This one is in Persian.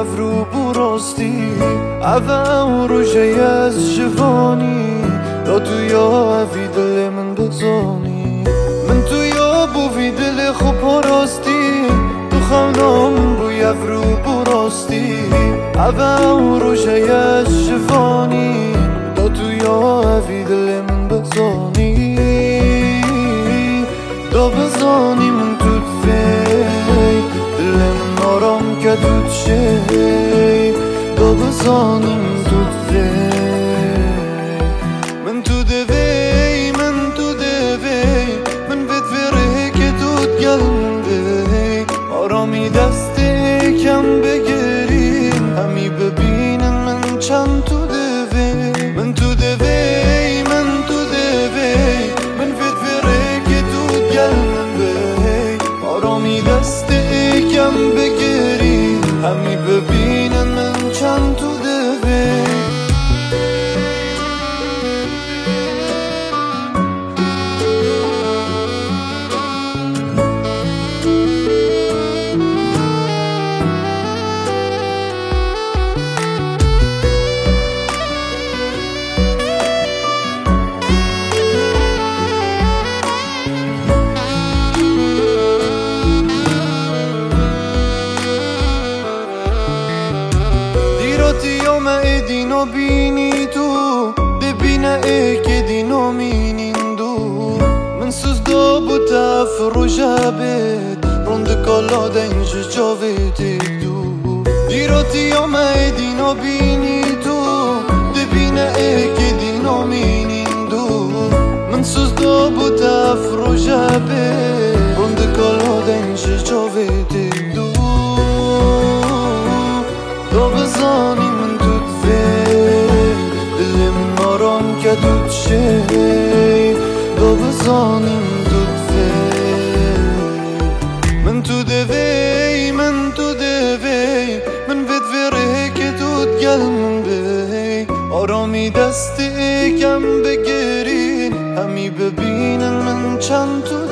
افرو براستی او روژه از جوانی دا تو یا اوی دل من بزانی من تو یا بوی دل خوب راستی تو خونم بوی افرو براستی او روژه از جوانی دا تو یا اوی دل من بزانی دا بزانی من تو فی دل من آرام که تو چه دا بزانی من تو فی من تو دوی من بد فره که تو گلنده آرامی دست کم بگیری همی ببینن من چند تو دوی من تو دوی من بد فره که تو گلنده آرامی دست کم بگیری همی ببینن من چند تو دوی یوم دینو بینی تو ببینه ای که دینو مینین دو من سوز دا بوتا فروژه بید روند کالا دنج جاوید دو دیروتی یوم دینو بینی تو ببینه ای که دینو مینین دو من سوز دا بوتا فروژه بید روند کالا دنج جاوید دو دا بزانی من تو دل من آرام که تو چه دا بزانی من تو من تو دوی من بد فره که تو گل من بی آرامی دست کم بگیرین همی ببینن من چند تو